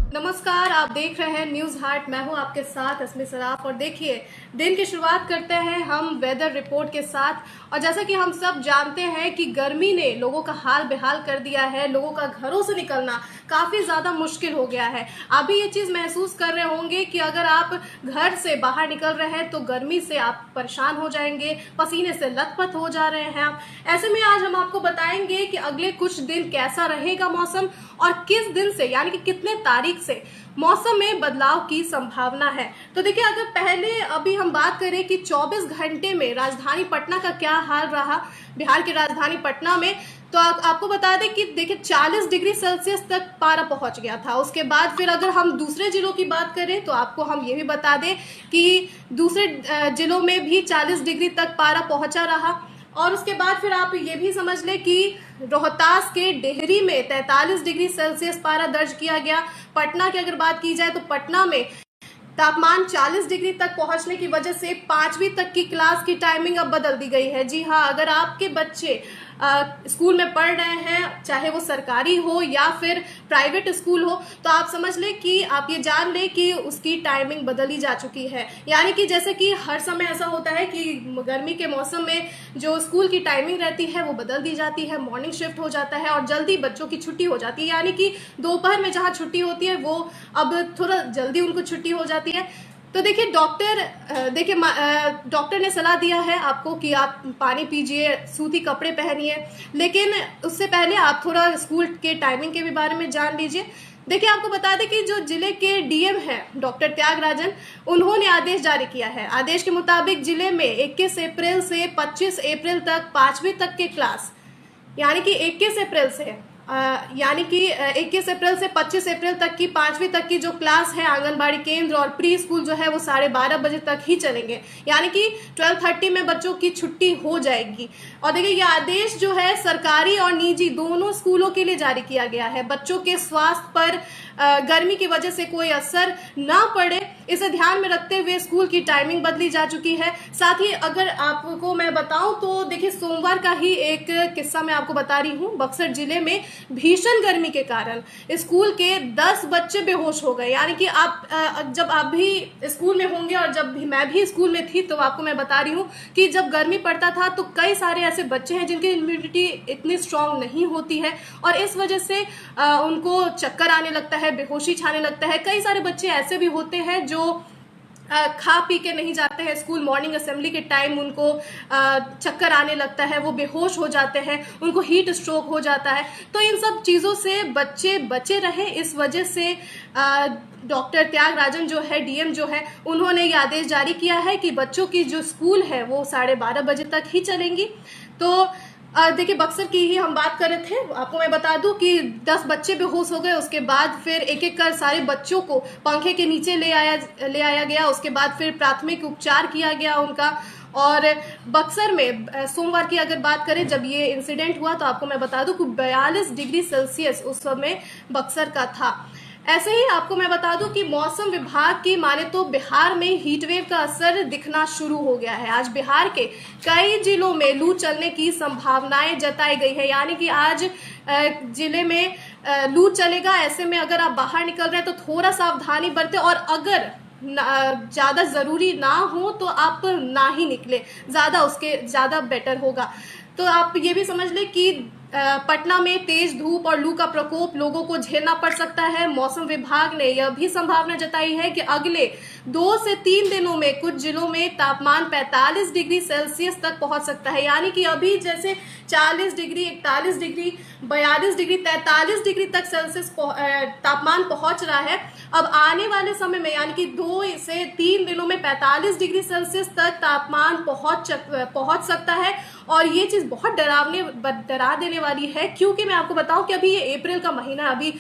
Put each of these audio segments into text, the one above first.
नमस्कार, आप देख रहे हैं न्यूज हार्ट। मैं हूं आपके साथ अस्मी सराफ। और देखिए, दिन की शुरुआत करते हैं हम वेदर रिपोर्ट के साथ। और जैसा कि हम सब जानते हैं कि गर्मी ने लोगों का हाल बेहाल कर दिया है। लोगों का घरों से निकलना काफी ज्यादा मुश्किल हो गया है। आप भी ये चीज महसूस कर रहे होंगे कि अगर आप घर से बाहर निकल रहे हैं तो गर्मी से आप परेशान हो जाएंगे, पसीने से लथपथ हो जा रहे हैं आप। ऐसे में आज हम आपको बताएंगे कि अगले कुछ दिन कैसा रहेगा मौसम, और किस दिन से यानी कि कितने तारीख से मौसम में बदलाव की संभावना है। तो देखिए, अगर पहले अभी हम बात करें कि 24 घंटे में राजधानी पटना का क्या हाल रहा, बिहार की राजधानी पटना में, तो आपको बता दें कि देखिए 40 डिग्री सेल्सियस तक पारा पहुंच गया था। उसके बाद फिर अगर हम दूसरे जिलों की बात करें तो आपको हम ये भी बता दें कि दूसरे जिलों में भी 40 डिग्री तक पारा पहुंचा रहा। और उसके बाद फिर आप ये भी समझ लें कि रोहतास के डेहरी में 43 डिग्री सेल्सियस पारा दर्ज किया गया। पटना की अगर बात की जाए तो पटना में तापमान 40 डिग्री तक पहुंचने की वजह से 5वीं तक की क्लास की टाइमिंग अब बदल दी गई है। जी हाँ, अगर आपके बच्चे स्कूल में पढ़ रहे हैं, चाहे वो सरकारी हो या फिर प्राइवेट स्कूल हो, तो आप समझ लें कि आप ये जान लें कि उसकी टाइमिंग बदली जा चुकी है। यानी कि जैसे कि हर समय ऐसा होता है कि गर्मी के मौसम में जो स्कूल की टाइमिंग रहती है वो बदल दी जाती है, मॉर्निंग शिफ्ट हो जाता है और जल्दी बच्चों की छुट्टी हो जाती है। यानी कि दोपहर में जहाँ छुट्टी होती है वो अब थोड़ा जल्दी उनको छुट्टी हो जाती है। तो देखिए, डॉक्टर ने सलाह दिया है आपको कि आप पानी पीजिए, सूती कपड़े पहनिए, लेकिन उससे पहले आप थोड़ा स्कूल के टाइमिंग के भी बारे में जान लीजिए। देखिए, आपको बता दें कि जो जिले के डीएम हैं डॉक्टर त्यागराजन, उन्होंने आदेश जारी किया है। आदेश के मुताबिक जिले में 21 अप्रैल से 25 अप्रैल तक 5वीं तक के क्लास, यानी कि 21 अप्रैल से 21 अप्रैल से 25 अप्रैल तक की 5वीं तक की जो क्लास है, आंगनबाड़ी केंद्र और प्री स्कूल जो है वो 12:30 बजे तक ही चलेंगे। यानी कि 12:30 में बच्चों की छुट्टी हो जाएगी। और देखिए, ये आदेश जो है सरकारी और निजी दोनों स्कूलों के लिए जारी किया गया है। बच्चों के स्वास्थ्य पर गर्मी की वजह से कोई असर ना पड़े, इसे ध्यान में रखते हुए स्कूल की टाइमिंग बदली जा चुकी है। साथ ही अगर आपको मैं बताऊं तो देखिए, सोमवार का ही एक किस्सा मैं आपको बता रही हूं। बक्सर जिले में भीषण गर्मी के कारण स्कूल के 10 बच्चे बेहोश हो गए। यानी कि आप जब आप भी स्कूल में होंगे और जब भी मैं भी स्कूल में थी तो आपको मैं बता रही हूँ कि जब गर्मी पड़ता था तो कई सारे ऐसे बच्चे हैं जिनकी इम्यूनिटी इतनी स्ट्रांग नहीं होती है और इस वजह से उनको चक्कर आने लगता है, बेहोशी छाने लगता है। कई सारे बच्चे ऐसे भी होते हैं जो खा पी के नहीं जाते हैं स्कूल, मॉर्निंग असेंबली के टाइम उनको चक्कर आने लगता है, वो बेहोश हो जाते हैं, उनको हीट स्ट्रोक हो जाता है। तो इन सब चीज़ों से बच्चे बचे रहे, इस वजह से डॉक्टर त्यागराजन जो है, डीएम जो है, उन्होंने ये आदेश जारी किया है कि बच्चों की जो स्कूल है वो 12:30 बजे तक ही चलेंगी। तो देखिए, बक्सर की ही हम बात कर रहे थे। आपको मैं बता दूं कि 10 बच्चे बेहोश हो गए। उसके बाद फिर एक एक कर सारे बच्चों को पंखे के नीचे ले आया गया। उसके बाद फिर प्राथमिक उपचार किया गया उनका। और बक्सर में सोमवार की अगर बात करें, जब ये इंसिडेंट हुआ, तो आपको मैं बता दूं कि 42 डिग्री सेल्सियस उस समय बक्सर का था। ऐसे ही आपको मैं बता दूं कि मौसम विभाग की माने तो बिहार में हीटवेव का असर दिखना शुरू हो गया है। आज बिहार के कई जिलों में लू चलने की संभावनाएं जताई गई है। यानी कि आज जिले में लू चलेगा। ऐसे में अगर आप बाहर निकल रहे हैं तो थोड़ा सावधानी बरतें, और अगर ज्यादा जरूरी ना हो तो आप ना ही निकले, ज्यादा बेटर होगा। तो आप ये भी समझ लें कि पटना में तेज धूप और लू का प्रकोप लोगों को झेलना पड़ सकता है। मौसम विभाग ने यह भी संभावना जताई है कि अगले 2 से 3 दिनों में कुछ जिलों में तापमान 45 डिग्री सेल्सियस तक पहुंच सकता है। यानी कि अभी जैसे 40 डिग्री, 41 डिग्री, 42 डिग्री, 43 डिग्री तक सेल्सियस तापमान पहुंच रहा है। अब आने वाले समय में यानी कि 2 से 3 दिनों में 45 डिग्री सेल्सियस तक तापमान पहुंच सकता है। और ये चीज बहुत डरा देने वाली है, क्योंकि मैं आपको बताऊं कि अभी ये अप्रैल का महीना है, अभी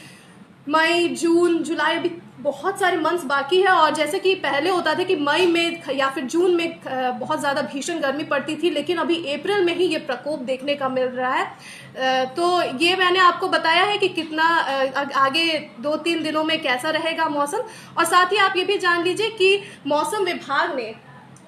मई, जून, जुलाई, अभी बहुत सारे मंथ्स बाकी है। और जैसे कि पहले होता था कि मई में या फिर जून में बहुत ज़्यादा भीषण गर्मी पड़ती थी, लेकिन अभी अप्रैल में ही ये प्रकोप देखने का मिल रहा है। तो ये मैंने आपको बताया है कि कितना आगे 2-3 दिनों में कैसा रहेगा मौसम। और साथ ही आप ये भी जान लीजिए कि मौसम विभाग ने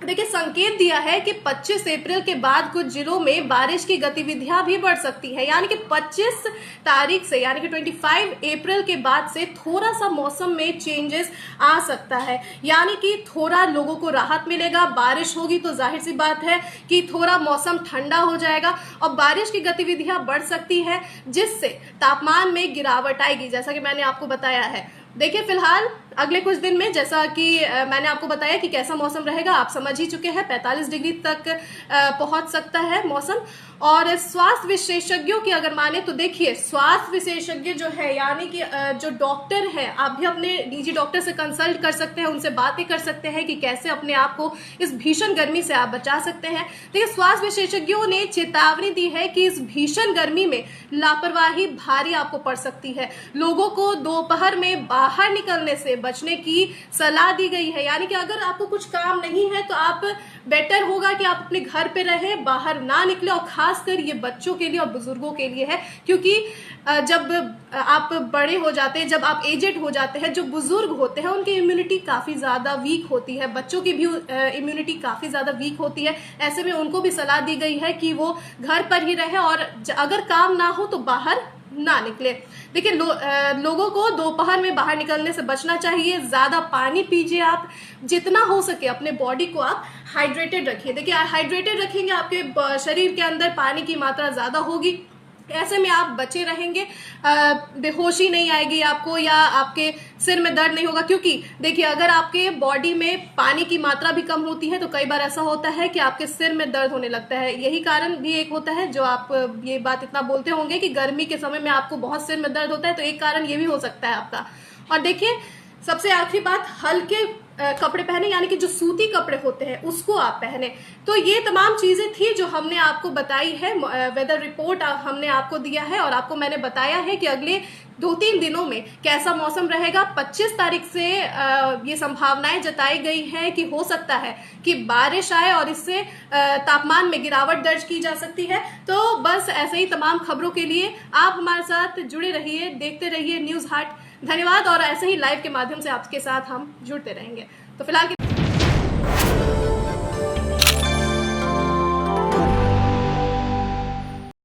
देखिए संकेत दिया है कि 25 अप्रैल के बाद कुछ जिलों में बारिश की गतिविधियां भी बढ़ सकती है, यानी कि 25 तारीख से यानी कि 25 अप्रैल के बाद से थोड़ा सा मौसम में चेंजेस आ सकता है, यानी कि थोड़ा लोगों को राहत मिलेगा। बारिश होगी तो जाहिर सी बात है कि थोड़ा मौसम ठंडा हो जाएगा और बारिश की गतिविधियां बढ़ सकती है, जिससे तापमान में गिरावट आएगी, जैसा कि मैंने आपको बताया है। देखिए फिलहाल अगले कुछ दिन में, जैसा कि मैंने आपको बताया कि कैसा मौसम रहेगा, आप समझ ही चुके हैं, 45 डिग्री तक पहुंच सकता है मौसम। और स्वास्थ्य विशेषज्ञों की अगर माने तो देखिए, स्वास्थ्य विशेषज्ञ जो है यानी कि जो डॉक्टर है, आप भी अपने निजी डॉक्टर से कंसल्ट कर सकते हैं, उनसे बातें कर सकते हैं कि कैसे अपने आप को इस भीषण गर्मी से आप बचा सकते हैं। देखिए स्वास्थ्य विशेषज्ञों ने चेतावनी दी है कि इस भीषण गर्मी में लापरवाही भारी आपको पड़ सकती है। लोगों को दोपहर में बाहर निकलने से बचने की सलाह दी गई है, यानी कि अगर आपको कुछ काम नहीं है तो आप बेटर होगा कि आप अपने घर पे रहें, बाहर ना निकले। और खासकर ये बच्चों के लिए और बुजुर्गों के लिए है, क्योंकि जब आप बड़े हो जाते हैं, जब आप एजेड हो जाते हैं, जो बुजुर्ग होते हैं उनकी इम्यूनिटी काफी ज्यादा वीक होती है, बच्चों की भी इम्यूनिटी काफी ज्यादा वीक होती है। ऐसे में उनको भी सलाह दी गई है कि वो घर पर ही रहे और अगर काम ना हो तो बाहर ना निकले। देखिए लोगों को दोपहर में बाहर निकलने से बचना चाहिए। ज्यादा पानी पीजिए, आप जितना हो सके अपने बॉडी को आप हाइड्रेटेड रखिए। देखिए हाइड्रेटेड रखेंगे, आपके शरीर के अंदर पानी की मात्रा ज्यादा होगी, ऐसे में आप बचे रहेंगे, बेहोशी नहीं आएगी आपको या आपके सिर में दर्द नहीं होगा। क्योंकि देखिए अगर आपके बॉडी में पानी की मात्रा भी कम होती है तो कई बार ऐसा होता है कि आपके सिर में दर्द होने लगता है। यही कारण भी एक होता है, जो आप ये बात इतना बोलते होंगे कि गर्मी के समय में आपको बहुत सिर में दर्द होता है, तो एक कारण ये भी हो सकता है आपका। और देखिए सबसे आखिरी बात, हल्के कपड़े पहने, यानी कि जो सूती कपड़े होते हैं उसको आप पहने। तो ये तमाम चीजें थी जो हमने आपको बताई है, वेदर रिपोर्ट हमने आपको दिया है और आपको मैंने बताया है कि अगले 2-3 दिनों में कैसा मौसम रहेगा। 25 तारीख से ये संभावनाएं जताई गई हैं कि हो सकता है कि बारिश आए और इससे तापमान में गिरावट दर्ज की जा सकती है। तो बस ऐसे ही तमाम खबरों के लिए आप हमारे साथ जुड़े रहिए, देखते रहिए न्यूज हाट। धन्यवाद। और ऐसे ही लाइव के माध्यम से आपके साथ हम जुड़ते रहेंगे। तो फिलहाल